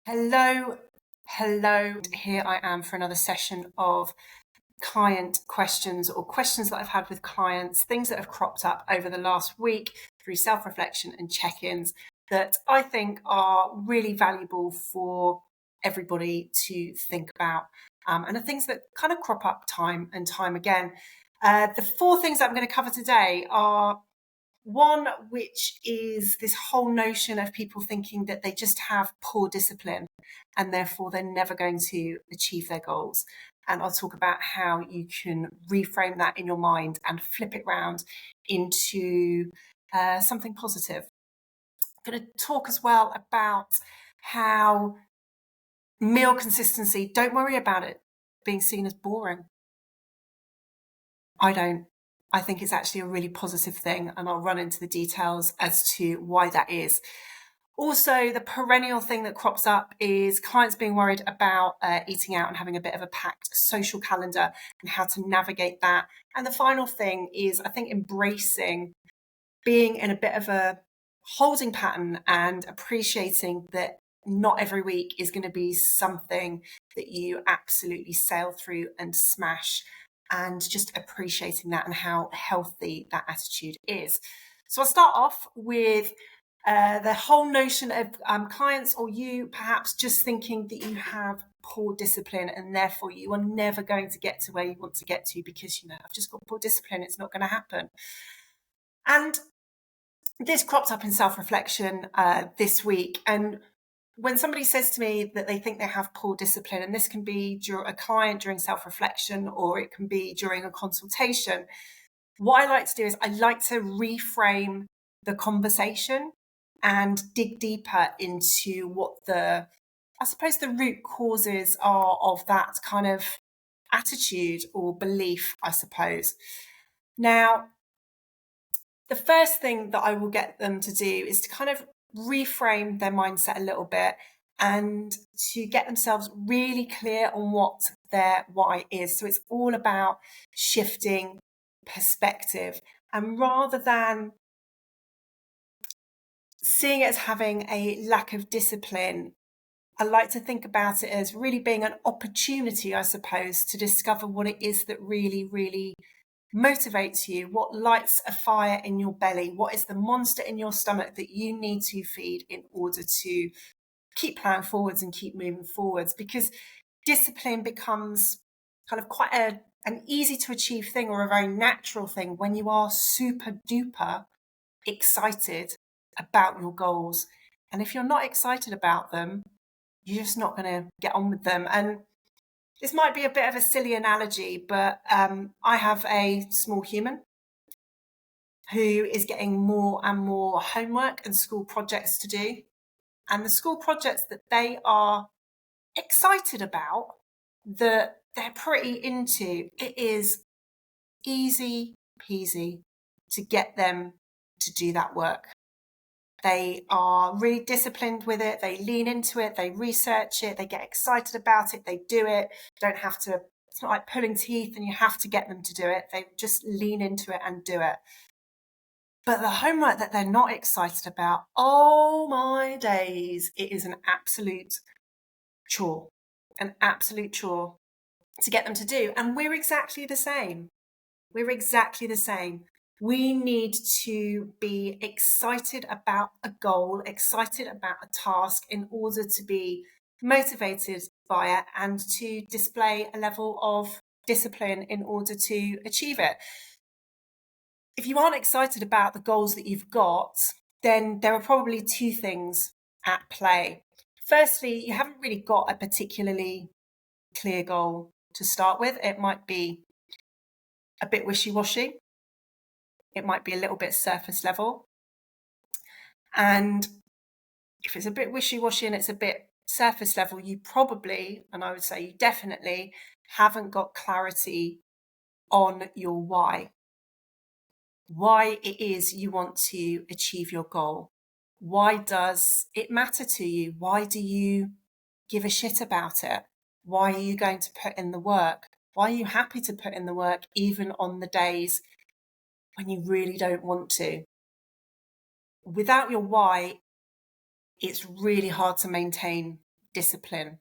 Hello, hello. Here I am for another session of client questions or questions that I've had with clients, things that have cropped up over the last week through self-reflection and check-ins that I think are really valuable for everybody to think about. And the things that kind of crop up time and time again. The four things that I'm going to cover today are one, which is this whole notion of people thinking that they just have poor discipline and therefore they're never going to achieve their goals. And I'll talk about how you can reframe that in your mind and flip it round into something positive. I'm going to talk as well about how meal consistency, don't worry about it being seen as boring. I don't. I think it's actually a really positive thing, and I'll run into the details as to why that is. Also, the perennial thing that crops up is clients being worried about eating out and having a bit of a packed social calendar and how to navigate that. And the final thing is, I think, embracing being in a bit of a holding pattern and appreciating that not every week is going to be something that you absolutely sail through and smash, and just appreciating that and how healthy that attitude is. So I'll start off with the whole notion of clients or you perhaps just thinking that you have poor discipline and therefore you are never going to get to where you want to get to because, I've just got poor discipline. It's not going to happen. And this cropped up in self-reflection this week. And when somebody says to me that they think they have poor discipline, and this can be a client during self-reflection or it can be during a consultation, what I like to do is I like to reframe the conversation and dig deeper into what the root causes are of that kind of attitude or belief, I suppose. Now, the first thing that I will get them to do is to kind of reframe their mindset a little bit and to get themselves really clear on what their why is. So it's all about shifting perspective. And rather than seeing it as having a lack of discipline, I like to think about it as really being an opportunity, I suppose, to discover what it is that really, really motivates you, what lights a fire in your belly, what is the monster in your stomach that you need to feed in order to keep plowing forwards and keep moving forwards. Because discipline becomes kind of quite an easy to achieve thing or a very natural thing when you are super duper excited about your goals. And if you're not excited about them, you're just not going to get on with them. And this might be a bit of a silly analogy, but I have a small human who is getting more and more homework and school projects to do. And the school projects that they are excited about, that they're pretty into, it is easy peasy to get them to do that work. They are really disciplined with it. They lean into it. They research it. They get excited about it. They do it. Don't have to, it's not like pulling teeth and you have to get them to do it. They just lean into it and do it. But the homework that they're not excited about, oh my days, it is an absolute chore to get them to do. And we're exactly the same. We need to be excited about a goal, excited about a task in order to be motivated by it and to display a level of discipline in order to achieve it. If you aren't excited about the goals that you've got, then there are probably two things at play. Firstly, you haven't really got a particularly clear goal to start with. It might be a bit wishy-washy. It might be a little bit surface level. And if it's a bit wishy-washy and it's a bit surface level, you probably, and I would say you definitely, haven't got clarity on your why it is you want to achieve your goal. Why does it matter to you? Why do you give a shit about it? Why are you going to put in the work? Why are you happy to put in the work even on the days when you really don't want to? Without your why, it's really hard to maintain discipline.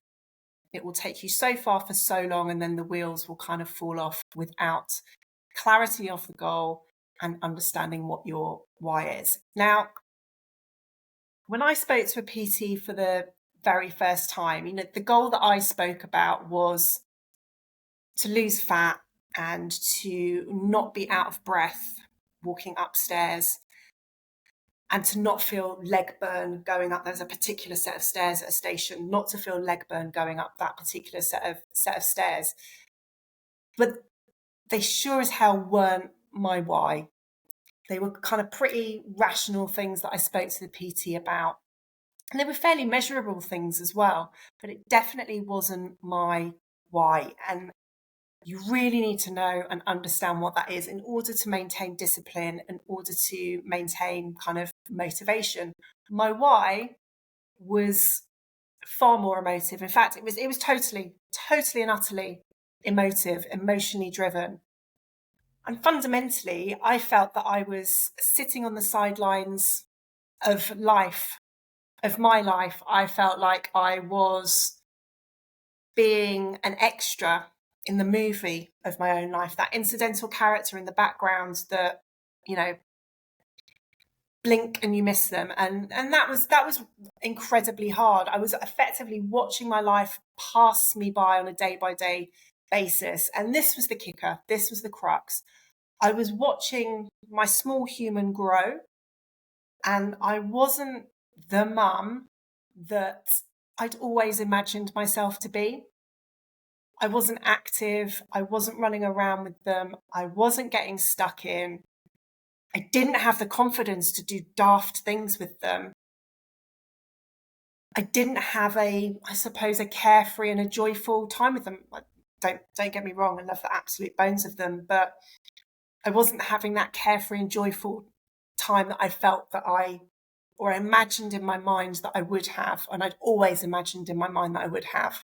It will take you so far for so long, and then the wheels will kind of fall off without clarity of the goal and understanding what your why is. Now, when I spoke to a PT for the very first time, the goal that I spoke about was to lose fat and to not be out of breath walking upstairs and to not feel leg burn going up. There's a particular set of stairs at a station, not to feel leg burn going up that particular set of stairs. But they sure as hell weren't my why. They were kind of pretty rational things that I spoke to the PT about. And they were fairly measurable things as well, but it definitely wasn't my why. And you really need to know and understand what that is in order to maintain discipline, in order to maintain kind of motivation. My why was far more emotive. In fact, it was totally and utterly emotionally driven. And fundamentally, I felt that I was sitting on the sidelines of life, of my life. I felt like I was being an extra in the movie of my own life, that incidental character in the background that, blink and you miss them. And that was incredibly hard. I was effectively watching my life pass me by on a day-by-day basis. And this was the kicker. This was the crux. I was watching my small human grow, and I wasn't the mum that I'd always imagined myself to be. I wasn't active. I wasn't running around with them. I wasn't getting stuck in. I didn't have the confidence to do daft things with them. I didn't have a carefree and a joyful time with them. Don't get me wrong. I love the absolute bones of them, but I wasn't having that carefree and joyful time that I felt that or imagined in my mind that I would have. And I'd always imagined in my mind that I would have.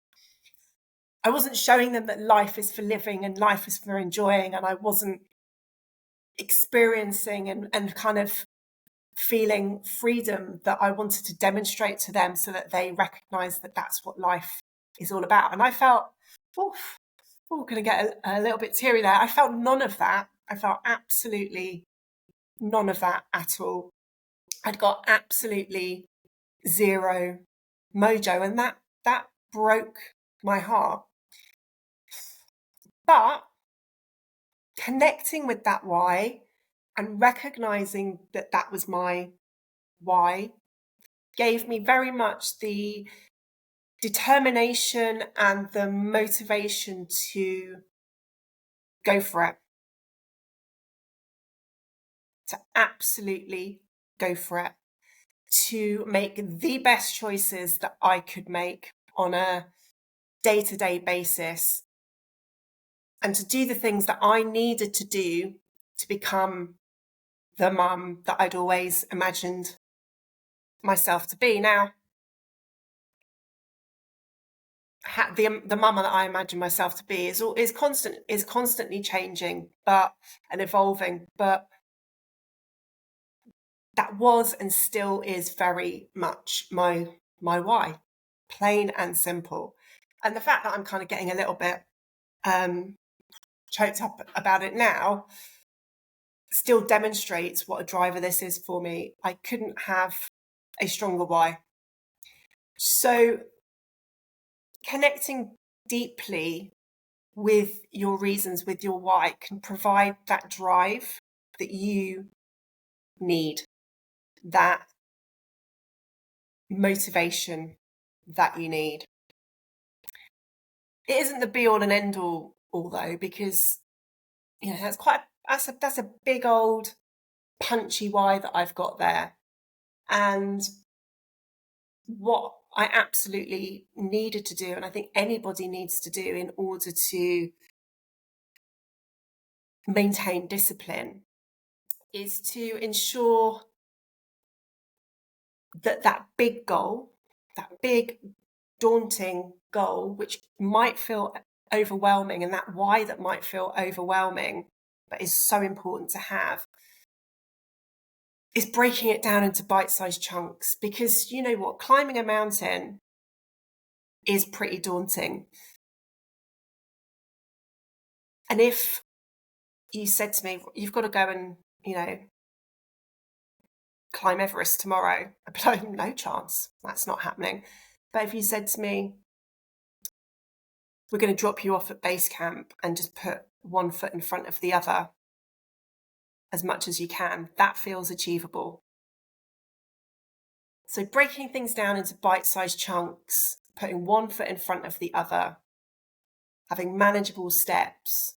I wasn't showing them that life is for living and life is for enjoying, and I wasn't experiencing and kind of feeling freedom that I wanted to demonstrate to them so that they recognize that that's what life is all about. And I felt, going to get a little bit teary there. I felt none of that. I felt absolutely none of that at all. I'd got absolutely zero mojo, and that broke my heart. But connecting with that why and recognizing that that was my why gave me very much the determination and the motivation to go for it, to absolutely go for it, to make the best choices that I could make on a day-to-day basis, and to do the things that I needed to do to become the mum that I'd always imagined myself to be. Now, the mum that I imagine myself to be is constantly changing, and evolving. But that was and still is very much my why, plain and simple. And the fact that I'm kind of getting a little bit choked up about it now still demonstrates what a driver this is for me. I couldn't have a stronger why. So connecting deeply with your reasons, with your why, can provide that drive that you need, that motivation that you need. It isn't the be all and end all though, because that's a big old punchy why that I've got there. And what I absolutely needed to do, and I think anybody needs to do in order to maintain discipline, is to ensure that big goal, that big daunting goal, which might feel overwhelming, and that why that might feel overwhelming, but is so important to have, is breaking it down into bite-sized chunks. Because you know what, climbing a mountain is pretty daunting. And if you said to me, you've got to go and, climb Everest tomorrow, I'd be like, no chance, that's not happening. But if you said to me, we're going to drop you off at base camp and just put one foot in front of the other as much as you can, that feels achievable. So breaking things down into bite-sized chunks, putting one foot in front of the other, having manageable steps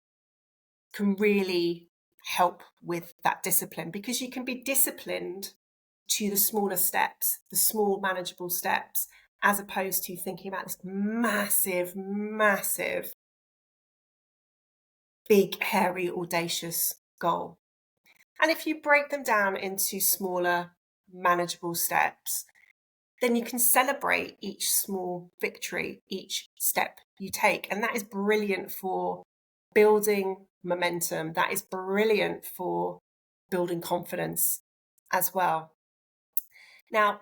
can really help with that discipline, because you can be disciplined to the smaller steps, the small manageable steps, as opposed to thinking about this massive, massive, big, hairy, audacious goal. And if you break them down into smaller, manageable steps, then you can celebrate each small victory, each step you take. And that is brilliant for building momentum. That is brilliant for building confidence as well. Now,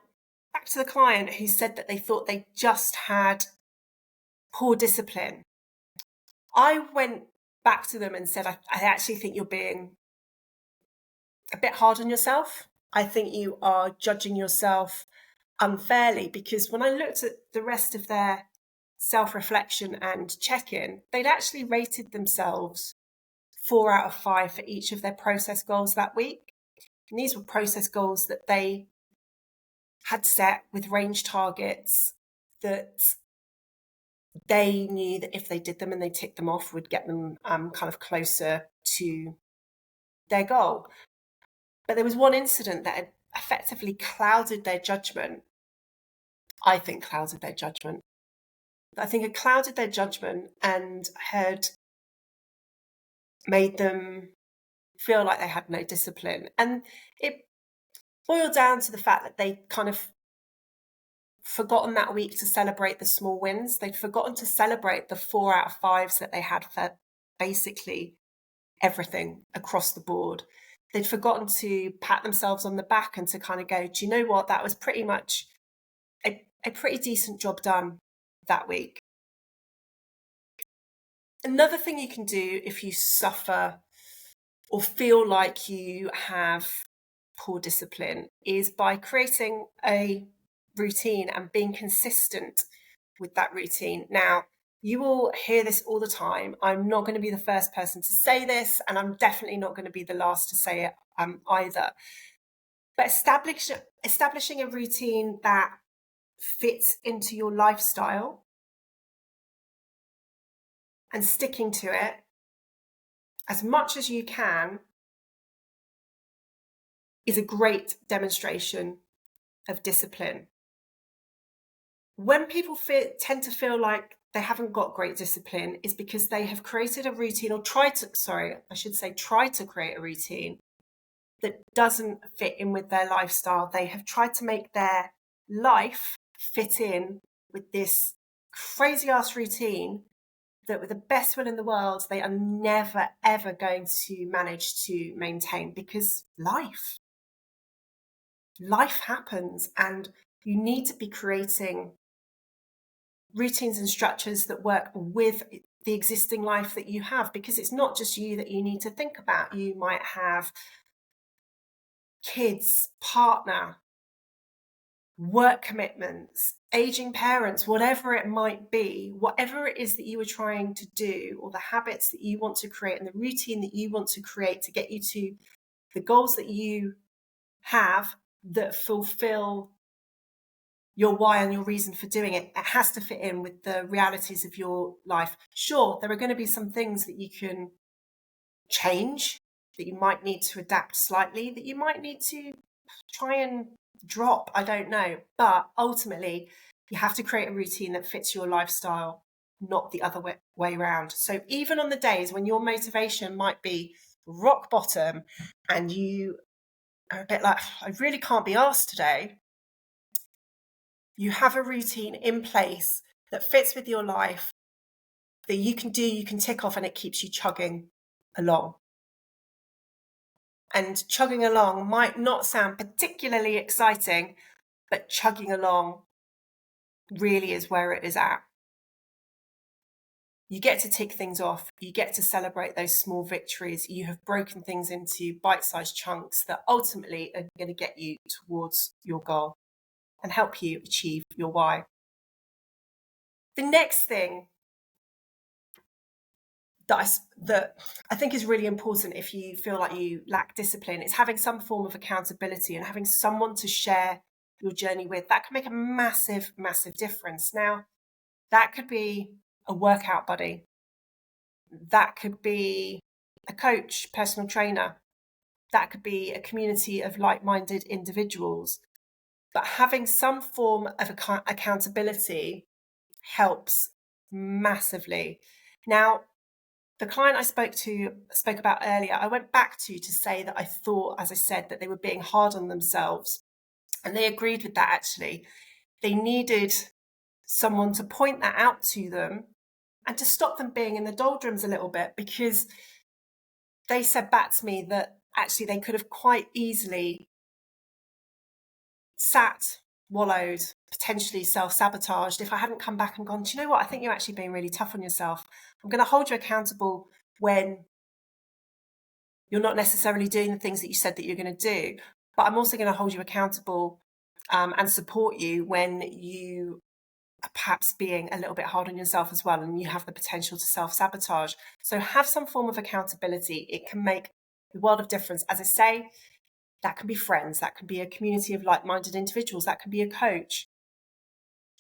back to the client who said that they thought they just had poor discipline. I went back to them and said, I actually think you're being a bit hard on yourself. I think you are judging yourself unfairly, because when I looked at the rest of their self-reflection and check-in, they'd actually rated themselves 4 out of 5 for each of their process goals that week. And these were process goals that they had set with range targets that they knew that if they did them and they ticked them off, would get them kind of closer to their goal. But there was one incident that had effectively clouded their judgment. I think it clouded their judgment and had made them feel like they had no discipline. And it boiled down to the fact that they kind of forgotten that week to celebrate the small wins. They'd forgotten to celebrate the 4 out of 5s that they had for basically everything across the board. They'd forgotten to pat themselves on the back and to kind of go, do you know what? That was pretty much a pretty decent job done that week. Another thing you can do if you suffer or feel like you have poor discipline is by creating a routine and being consistent with that routine. Now, you will hear this all the time. I'm not going to be the first person to say this, and I'm definitely not going to be the last to say it either. But establishing a routine that fits into your lifestyle and sticking to it as much as you can is a great demonstration of discipline. When people tend to feel like they haven't got great discipline is because they have created a routine or try to create a routine that doesn't fit in with their lifestyle. They have tried to make their life fit in with this crazy ass routine that, with the best will in the world, they are never, ever going to manage to maintain, because life happens, and you need to be creating routines and structures that work with the existing life that you have, because it's not just you that you need to think about. You might have kids, partner, work commitments, aging parents, whatever it might be, whatever it is that you are trying to do, or the habits that you want to create and the routine that you want to create to get you to the goals that you have that fulfill your why and your reason for doing it. It has to fit in with the realities of your life. Sure, there are going to be some things that you can change, that you might need to adapt slightly, that you might need to try and drop, I don't know. But ultimately, you have to create a routine that fits your lifestyle, not the other way around. So even on the days when your motivation might be rock bottom and you are a bit like, I really can't be asked today, you have a routine in place that fits with your life, that you can do, you can tick off, and it keeps you chugging along. And chugging along might not sound particularly exciting, but chugging along really is where it is at. You get to tick things off. You get to celebrate those small victories. You have broken things into bite-sized chunks that ultimately are going to get you towards your goal and help you achieve your why. The next thing that I think is really important if you feel like you lack discipline is having some form of accountability and having someone to share your journey with. That can make a massive, massive difference. Now, that could be a workout buddy. That could be a coach, personal trainer. That could be a community of like-minded individuals. But having some form of accountability helps massively. Now, the client I spoke about earlier, I went back to say that I thought, as I said, that they were being hard on themselves. And they agreed with that, actually. They needed someone to point that out to them and to stop them being in the doldrums a little bit, because they said back to me that actually they could have quite easily sat, wallowed, potentially self-sabotaged if I hadn't come back and gone, do you know what? I think you're actually being really tough on yourself. I'm going to hold you accountable when you're not necessarily doing the things that you said that you're going to do. But I'm also going to hold you accountable and support you when you are perhaps being a little bit hard on yourself as well, and you have the potential to self-sabotage. So have some form of accountability. It can make a world of difference. As I say, that can be friends, that can be a community of like-minded individuals, that can be a coach,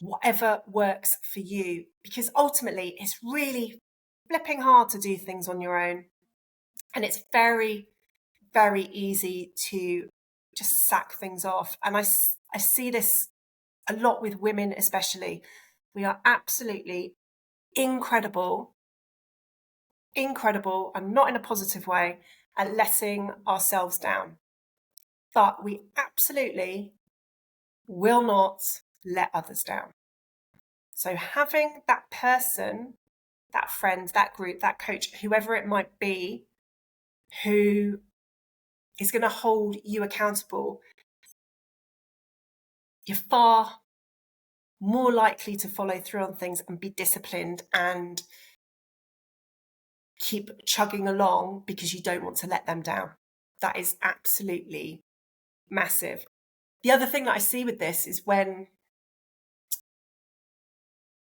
whatever works for you, because ultimately it's really flipping hard to do things on your own. And it's very, very easy to just sack things off. And I see this a lot with women, especially. We are absolutely incredible, and not in a positive way, at letting ourselves down. But we absolutely will not let others down. So having that person, that friend, that group, that coach, whoever it might be, who is going to hold you accountable, you're far more likely to follow through on things and be disciplined and keep chugging along because you don't want to let them down. That is absolutely massive. The other thing that I see with this is when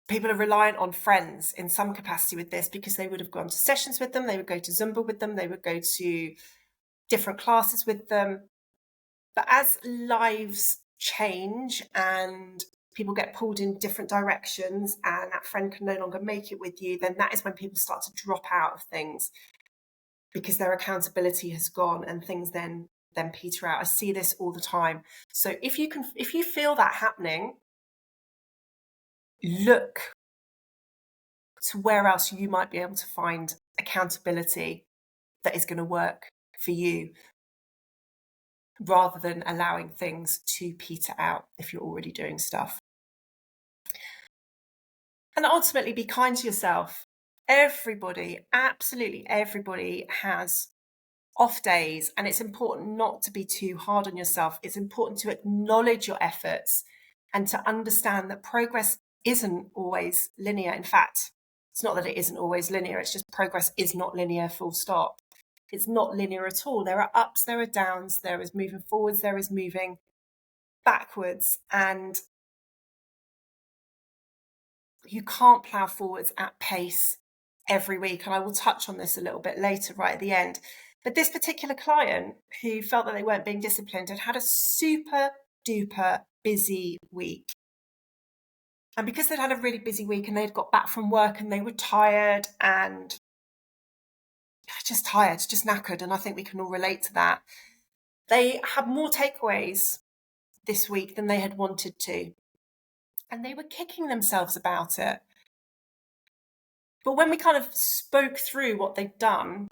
people are reliant on friends in some capacity with this, because they would have gone to sessions with them, they would go to Zumba with them, they would go to different classes with them. But as lives change and people get pulled in different directions and that friend can no longer make it with you, then that is when people start to drop out of things because their accountability has gone and things then peter out. I see this all the time. So if you feel that happening, look to where else you might be able to find accountability that is going to work for you, rather than allowing things to peter out if you're already doing stuff. And ultimately, be kind to yourself. Everybody, absolutely everybody, has off days, and it's important not to be too hard on yourself. It's important to acknowledge your efforts and to understand that progress isn't always linear. In fact, it's not that it isn't always linear, it's just progress is not linear, full stop. It's not linear at all. There are ups, there are downs, there is moving forwards, there is moving backwards, and you can't plough forwards at pace every week. And I will touch on this a little bit later, right at the end. But this particular client, who felt that they weren't being disciplined, had a super duper busy week. And because they'd had a really busy week and they'd got back from work and they were tired and just knackered, and I think we can all relate to that, they had more takeaways this week than they had wanted to. And they were kicking themselves about it. But when we kind of spoke through what they'd done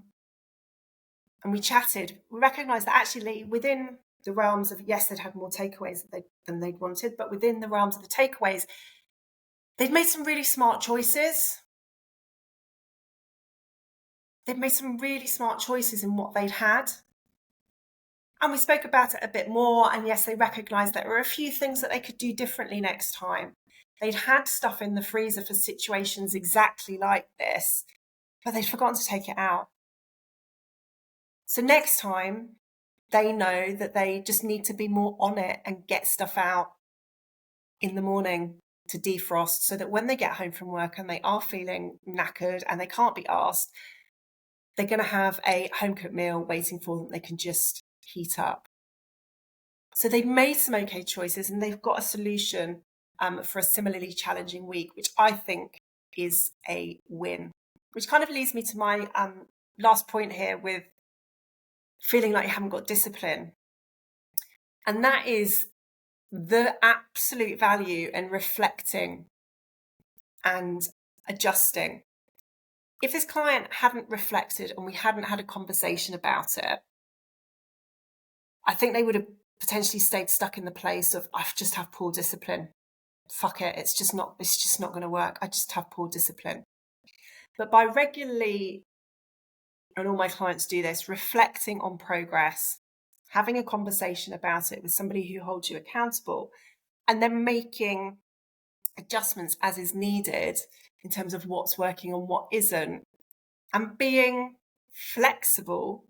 and we chatted, we recognised that actually within the realms of, yes, they'd had more takeaways than they'd wanted, but within the realms of the takeaways, they'd made some really smart choices. They'd made some really smart choices in what they'd had. And we spoke about it a bit more. And yes, they recognised that there were a few things that they could do differently next time. They'd had stuff in the freezer for situations exactly like this, but they'd forgotten to take it out. So next time, they know that they just need to be more on it and get stuff out in the morning to defrost, so that when they get home from work and they are feeling knackered and they can't be asked, they're going to have a home cooked meal waiting for them they can just heat up. So they've made some okay choices, and they've got a solution for a similarly challenging week, which I think is a win. Which kind of leads me to my last point here with feeling like you haven't got discipline. And that is the absolute value in reflecting and adjusting. If this client hadn't reflected and we hadn't had a conversation about it, I think they would have potentially stayed stuck in the place of, I just have poor discipline. Fuck it, it's just not going to work. I just have poor discipline. But by regularly, and all my clients do this, reflecting on progress, having a conversation about it with somebody who holds you accountable, and then making adjustments as is needed in terms of what's working and what isn't, and being flexible,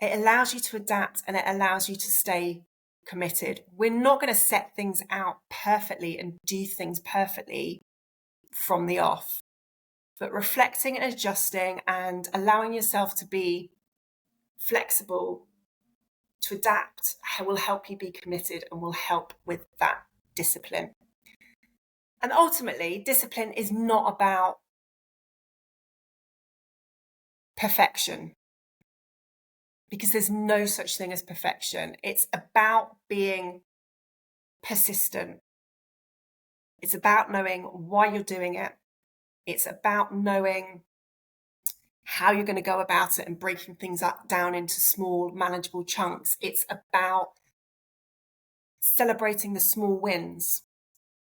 it allows you to adapt and it allows you to stay committed. We're not going to set things out perfectly and do things perfectly from the off, but reflecting and adjusting and allowing yourself to be flexible, to adapt, will help you be committed and will help with that discipline. And ultimately, discipline is not about perfection, because there's no such thing as perfection. It's about being persistent. It's about knowing why you're doing it. It's about knowing how you're going to go about it and breaking things up down into small, manageable chunks. It's about celebrating the small wins.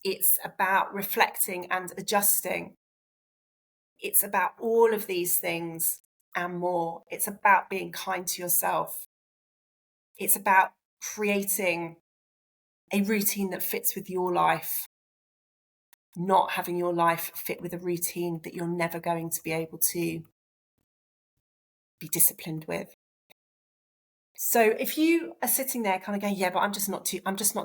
It's about reflecting and adjusting. It's about all of these things and more. It's about being kind to yourself. It's about creating a routine that fits with your life, not having your life fit with a routine that you're never going to be able to be disciplined with. So if you are sitting there kind of going, yeah, but I'm just not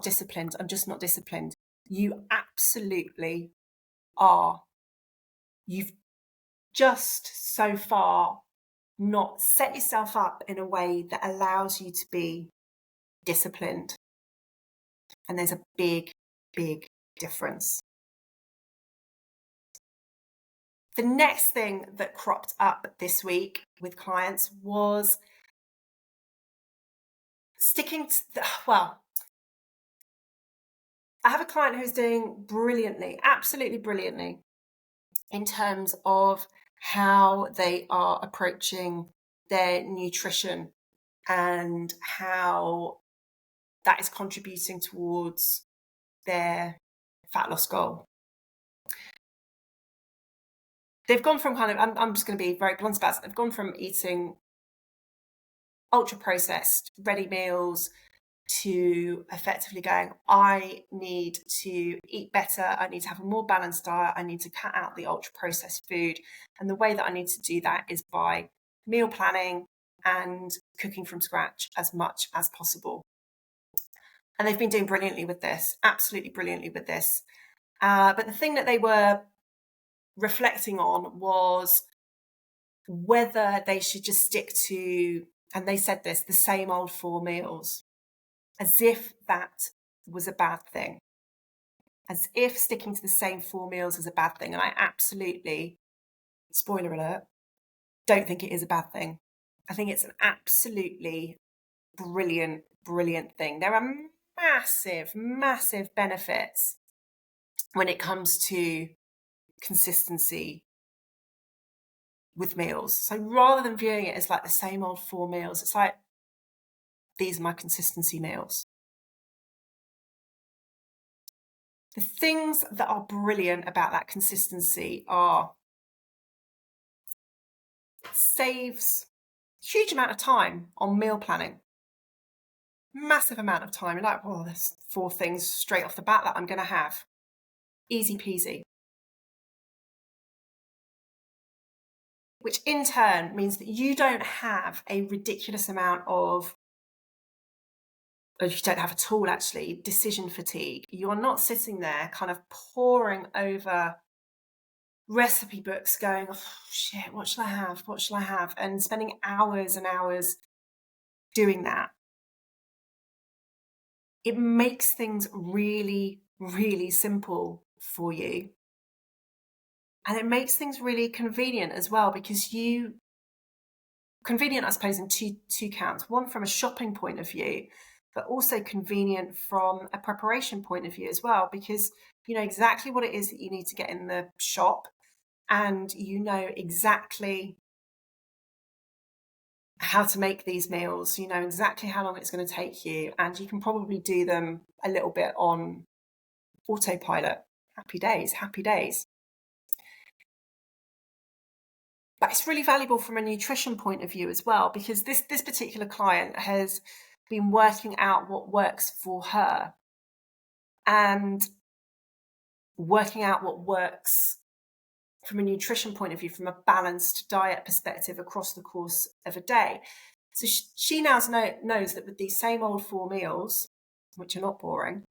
disciplined. You absolutely are. You've just so far not set yourself up in a way that allows you to be disciplined. And there's a big, big difference. The next thing that cropped up this week with clients was sticking to I have a client who's doing brilliantly, absolutely brilliantly, in terms of how they are approaching their nutrition and how that is contributing towards their fat loss goal. They've gone from I'm just going to be very blunt about it. They've gone from eating ultra processed ready meals to effectively going, I need to eat better. I need to have a more balanced diet. I need to cut out the ultra processed food. And the way that I need to do that is by meal planning and cooking from scratch as much as possible. And they've been doing brilliantly with this, absolutely brilliantly with this. But the thing that they were reflecting on was whether they should just stick to, and they said this, the same old 4 meals, as if that was a bad thing, as if sticking to the same 4 meals is a bad thing. And I absolutely, spoiler alert, don't think it is a bad thing. I think it's an absolutely brilliant, brilliant thing. There are massive, massive benefits when it comes to consistency with meals. So rather than viewing it as like the same old 4 meals, it's like, these are my consistency meals. The things that are brilliant about that consistency are it saves a huge amount of time on meal planning. Massive amount of time. You're like, there's 4 things straight off the bat that I'm going to have. Easy peasy. Which in turn means that you don't have a ridiculous amount of, or you don't have at all actually, decision fatigue. You are not sitting there kind of poring over recipe books going, oh shit, what shall I have? What shall I have? And spending hours and hours doing that. It makes things really, really simple for you. And it makes things really convenient as well, because convenient, I suppose, in two counts. One, from a shopping point of view, but also convenient from a preparation point of view as well, because you know exactly what it is that you need to get in the shop, and you know exactly how to make these meals, you know exactly how long it's going to take you, and you can probably do them a little bit on autopilot. Happy days, happy days. But it's really valuable from a nutrition point of view as well, because this particular client has been working out what works for her and working out what works from a nutrition point of view, from a balanced diet perspective across the course of a day. So she now knows that with these same old 4 meals, which are not boring,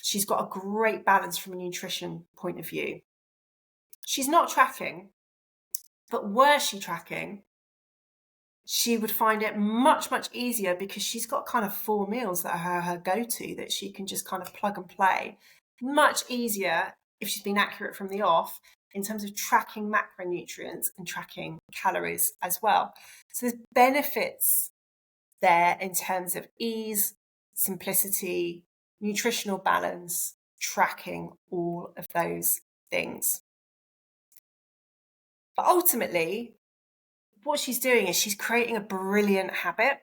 she's got a great balance from a nutrition point of view. She's not tracking, but were she tracking, she would find it much, much easier, because she's got kind of 4 meals that are her go-to that she can just kind of plug and play. Much easier if she's been accurate from the off in terms of tracking macronutrients and tracking calories as well. So there's benefits there in terms of ease, simplicity, nutritional balance, tracking, all of those things. But ultimately, what she's doing is she's creating a brilliant habit.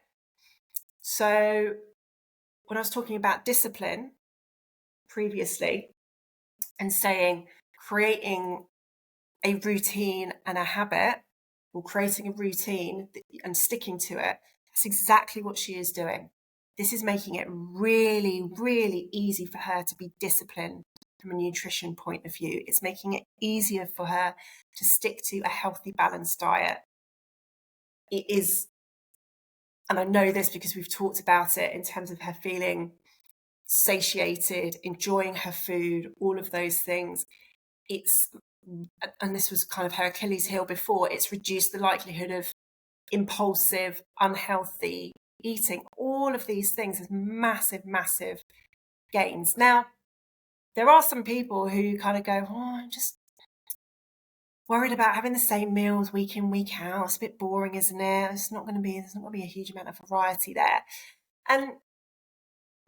So when I was talking about discipline previously and saying creating a routine and a habit, or creating a routine and sticking to it, that's exactly what she is doing. This is making it really, really easy for her to be disciplined from a nutrition point of view. It's making it easier for her to stick to a healthy, balanced diet. It is, and I know this because we've talked about it, in terms of her feeling satiated, enjoying her food, all of those things. It's, and this was kind of her Achilles heel before, it's reduced the likelihood of impulsive, unhealthy eating. All of these things is massive, massive gains. Now, there are some people who kind of go, oh, I'm just worried about having the same meals week in, week out. It's a bit boring, isn't it? There's not going to be a huge amount of variety there. And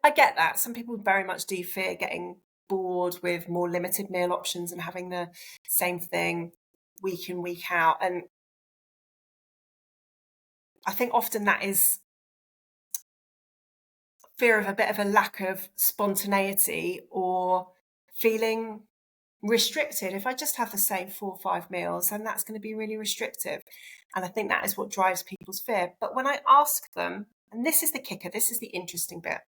I get that. Some people very much do fear getting bored with more limited meal options and having the same thing week in, week out. And I think often that is fear of a bit of a lack of spontaneity, or feeling restricted. If I just have the same 4 or 5 meals, then that's going to be really restrictive. And I think that is what drives people's fear. But when I ask them, and this is the kicker, this is the interesting bit,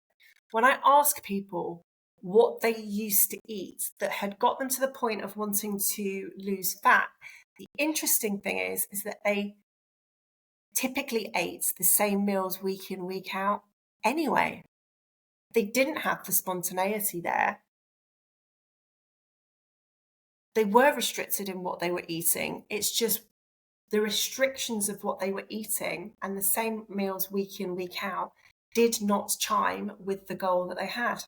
when I ask people what they used to eat that had got them to the point of wanting to lose fat, the interesting thing is that they typically ate the same meals week in, week out anyway. They didn't have the spontaneity there. They were restricted in what they were eating. It's just the restrictions of what they were eating and the same meals week in, week out did not chime with the goal that they had.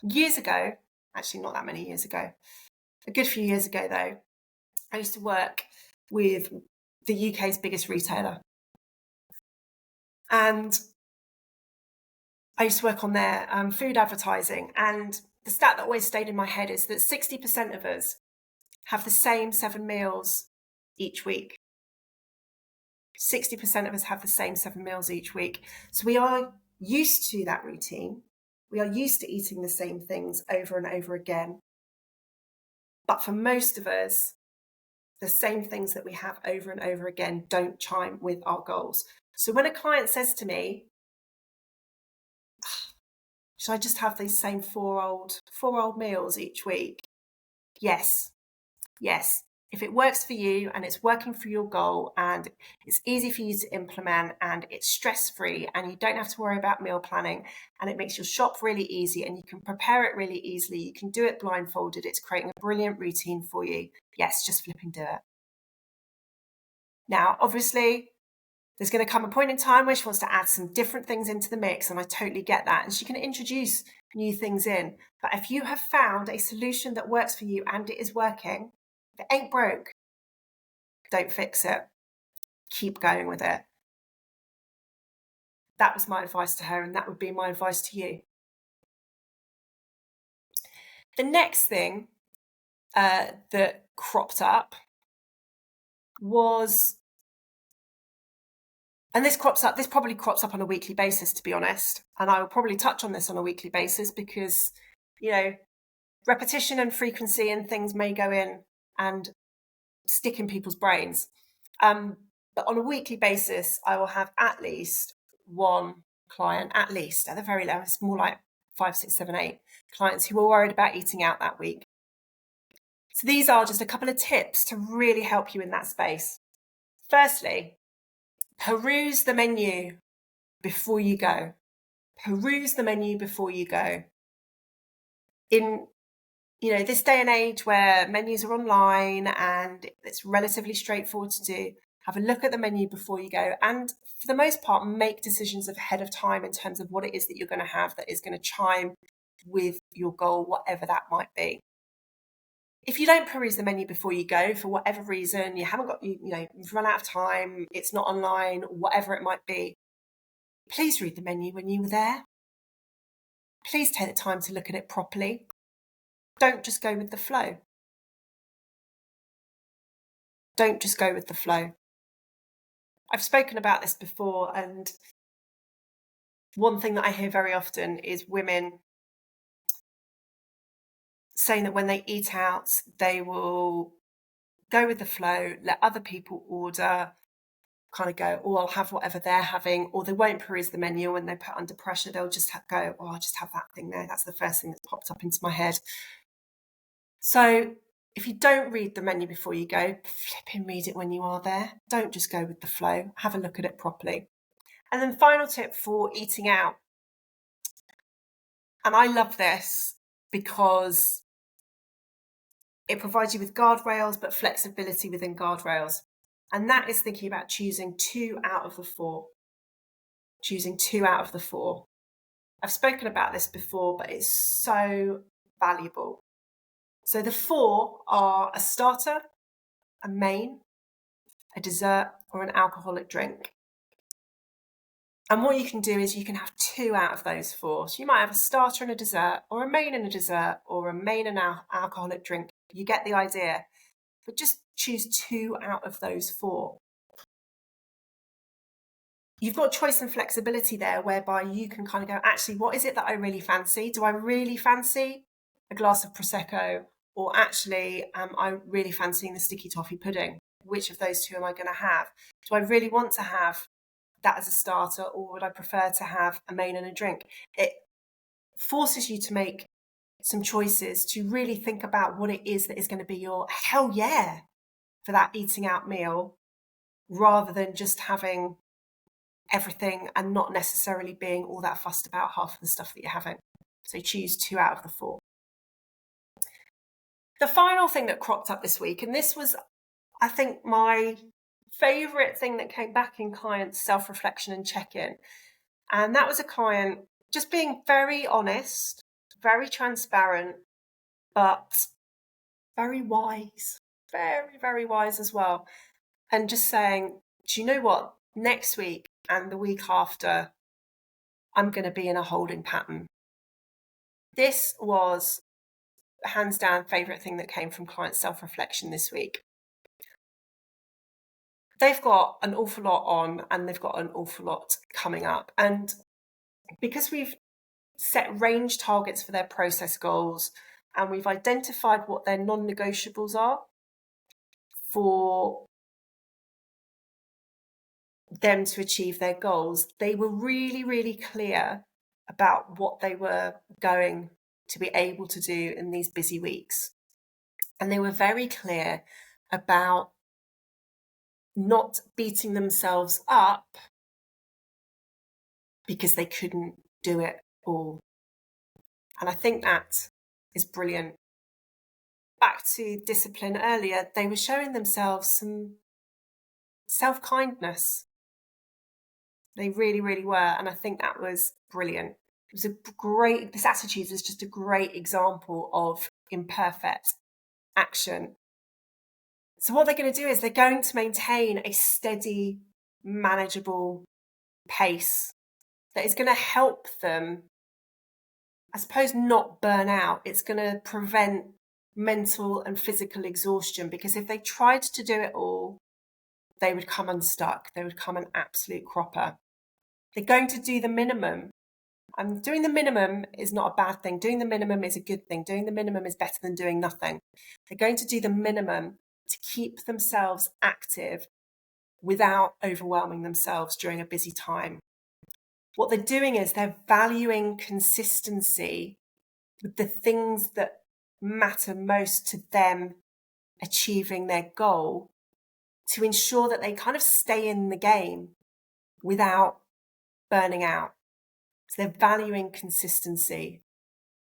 Years ago, actually not that many years ago, a good few years ago though, I used to work with the UK's biggest retailer. And I used to work on their food advertising. And the stat that always stayed in my head is that 60% of us have the same 7 meals each week. 60% of us have the same 7 meals each week. So we are used to that routine. We are used to eating the same things over and over again. But for most of us, the same things that we have over and over again don't chime with our goals. So when a client says to me, should I just have these same 4 4 old meals each week? Yes. If it works for you and it's working for your goal and it's easy for you to implement and it's stress-free and you don't have to worry about meal planning and it makes your shop really easy and you can prepare it really easily, you can do it blindfolded, it's creating a brilliant routine for you. Yes, just flipping do it. Now, obviously, there's going to come a point in time where she wants to add some different things into the mix, and I totally get that. And she can introduce new things in. But if you have found a solution that works for you and it is working, if it ain't broke, don't fix it. Keep going with it. That was my advice to her, and that would be my advice to you. The next thing that cropped up was, and this probably crops up on a weekly basis, to be honest. And I will probably touch on this on a weekly basis because, repetition and frequency and things may go in and stick in people's brains. But on a weekly basis, I will have at least one client, at least, at the very least, it's more like 5, 6, 7, 8 clients who are worried about eating out that week. So these are just a couple of tips to really help you in that space. Firstly, peruse the menu before you go. Peruse the menu before you go. In this day and age where menus are online and it's relatively straightforward to do, have a look at the menu before you go. And for the most part, make decisions ahead of time in terms of what it is that you're going to have that is going to chime with your goal, whatever that might be. If you don't peruse the menu before you go, for whatever reason, you haven't got, you've run out of time, it's not online, whatever it might be, please read the menu when you were there. Please take the time to look at it properly. Don't just go with the flow. Don't just go with the flow. I've spoken about this before, and one thing that I hear very often is women saying that when they eat out, they will go with the flow, let other people order, kind of go, oh, I'll have whatever they're having, or they won't peruse the menu. When they're put under pressure, they'll just go, oh, I'll just have that thing there. That's the first thing that's popped up into my head. So if you don't read the menu before you go, flip and read it when you are there. Don't just go with the flow. Have a look at it properly. And then final tip for eating out. And I love this because it provides you with guardrails, but flexibility within guardrails. And that is thinking about choosing 2 out of the 4. Choosing 2 out of the 4. I've spoken about this before, but it's so valuable. So the 4 are a starter, a main, a dessert, or an alcoholic drink. And what you can do is you can have 2 out of those 4. So you might have a starter and a dessert, or a main and a dessert, or a main and an alcoholic drink. You get the idea. But just choose 2 out of those 4. You've got choice and flexibility there, whereby you can kind of go, actually, what is it that I really fancy? Do I really fancy a glass of Prosecco? Or actually, am I really fancying the sticky toffee pudding? Which of those 2 am I going to have? Do I really want to have that as a starter, or would I prefer to have a main and a drink? It forces you to make some choices, to really think about what it is that is going to be your hell yeah for that eating out meal, rather than just having everything and not necessarily being all that fussed about half of the stuff that you're having. So choose 2 out of the 4. The final thing that cropped up this week, and this was, I think, my favourite thing that came back in clients' self-reflection and check-in. And that was a client just being very honest, very transparent, but very wise, very, very wise as well. And just saying, do you know what? Next week and the week after, I'm going to be in a holding pattern. This was hands down favourite thing that came from client self-reflection this week. They've got an awful lot on and they've got an awful lot coming up. And because we've set range targets for their process goals and we've identified what their non-negotiables are for them to achieve their goals, they were really, really clear about what they were going to be able to do in these busy weeks. And they were very clear about not beating themselves up because they couldn't do it all. And I think that is brilliant. Back to discipline earlier, they were showing themselves some self-kindness. They really, really were. And I think that was brilliant. It was this attitude is just a great example of imperfect action. So what they're going to do is they're going to maintain a steady, manageable pace that is going to help them, I suppose, not burn out. It's going to prevent mental and physical exhaustion, because if they tried to do it all, they would come unstuck. They would come an absolute cropper. They're going to do the minimum. And doing the minimum is not a bad thing. Doing the minimum is a good thing. Doing the minimum is better than doing nothing. They're going to do the minimum to keep themselves active without overwhelming themselves during a busy time. What they're doing is they're valuing consistency with the things that matter most to them achieving their goal, to ensure that they kind of stay in the game without burning out. So they're valuing consistency.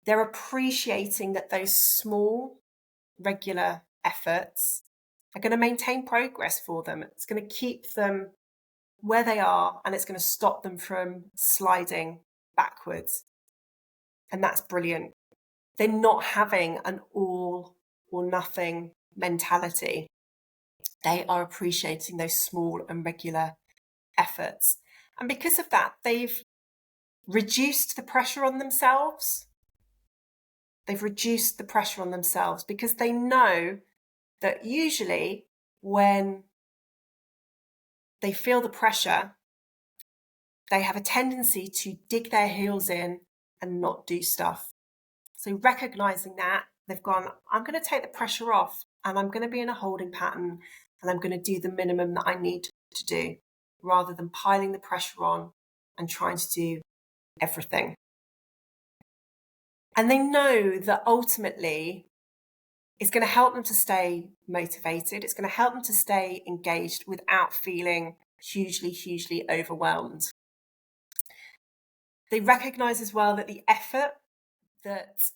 They're appreciating that those small, regular efforts are going to maintain progress for them. It's going to keep them where they are, and it's going to stop them from sliding backwards. And that's brilliant. They're not having an all or nothing mentality. They are appreciating those small and regular efforts. And because of that, they've reduced the pressure on themselves. They've reduced the pressure on themselves because they know that usually when they feel the pressure, they have a tendency to dig their heels in and not do stuff. So recognizing that, they've gone, I'm going to take the pressure off and I'm going to be in a holding pattern and I'm going to do the minimum that I need to do, rather than piling the pressure on and trying to do everything. And they know that ultimately it's going to help them to stay motivated. It's going to help them to stay engaged without feeling hugely, hugely overwhelmed. They recognize as well that the effort that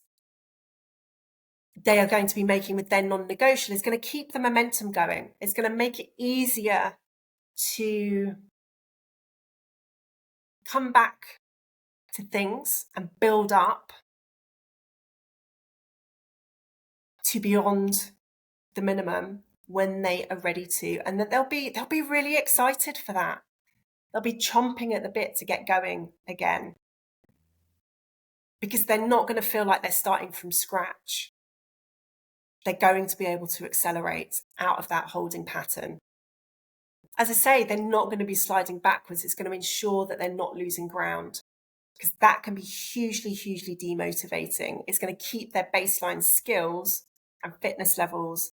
they are going to be making with their non-negotiable is going to keep the momentum going. It's going to make it easier to come back to things and build up to beyond the minimum when they are ready to, and that they'll be really excited for that. They'll be chomping at the bit to get going again, because they're not going to feel like they're starting from scratch. They're going to be able to accelerate out of that holding pattern. As I say, they're not going to be sliding backwards. It's going to ensure that they're not losing ground, because that can be hugely, hugely demotivating. It's going to keep their baseline skills and fitness levels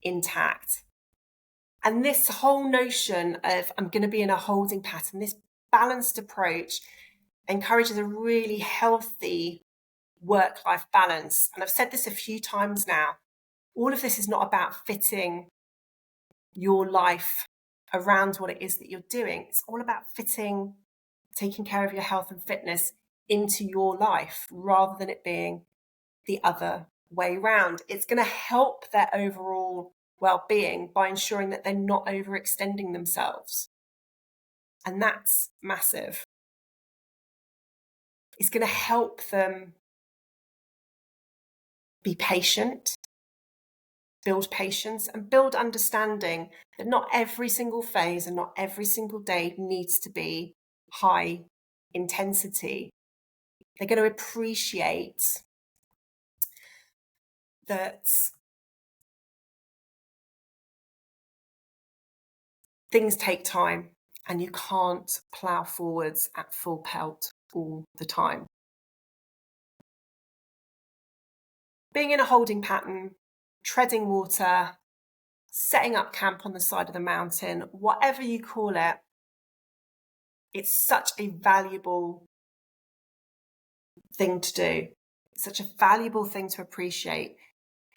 intact. And this whole notion of I'm going to be in a holding pattern, this balanced approach, encourages a really healthy work-life balance. And I've said this a few times now. All of this is not about fitting your life around what it is that you're doing. It's all about fitting, taking care of your health and fitness into your life, rather than it being the other way around. It's going to help their overall well-being by ensuring that they're not overextending themselves. And that's massive. It's going to help them be patient, build patience, and build understanding that not every single phase and not every single day needs to be high intensity. They're going to appreciate that things take time and you can't plough forwards at full pelt all the time. Being in a holding pattern, treading water, setting up camp on the side of the mountain, whatever you call it, it's such a valuable thing to do. It's such a valuable thing to appreciate.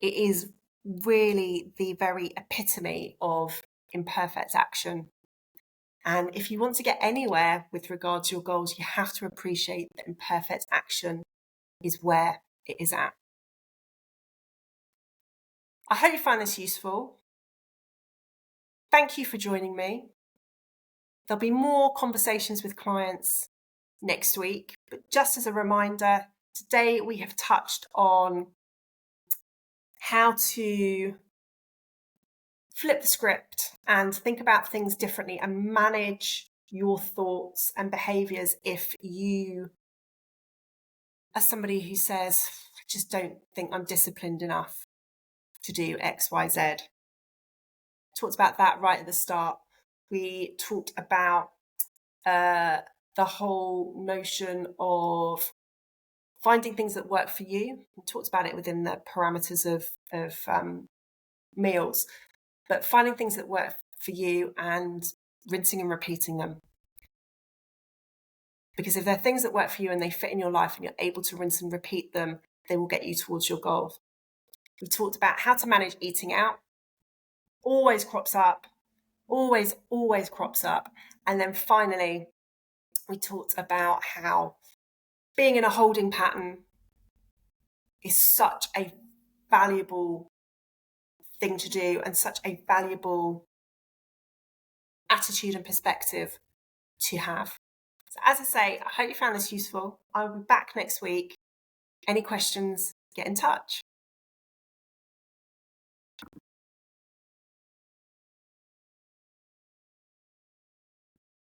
It is really the very epitome of imperfect action. And if you want to get anywhere with regard to your goals, you have to appreciate that imperfect action is where it is at. I hope you find this useful. Thank you for joining me. There'll be more conversations with clients next week, but just as a reminder, today we have touched on how to flip the script and think about things differently and manage your thoughts and behaviors if you are somebody who says, I just don't think I'm disciplined enough to do X, Y, Z. Talked about that right at the start. We talked about the whole notion of finding things that work for you. We talked about it within the parameters of meals, but finding things that work for you and rinsing and repeating them. Because if they're things that work for you and they fit in your life and you're able to rinse and repeat them, they will get you towards your goal. We talked about how to manage eating out. Always crops up, always crops up. And then finally, we talked about how being in a holding pattern is such a valuable thing to do and such a valuable attitude and perspective to have. So as I say, I hope you found this useful. I will be back next week. Any questions, get in touch.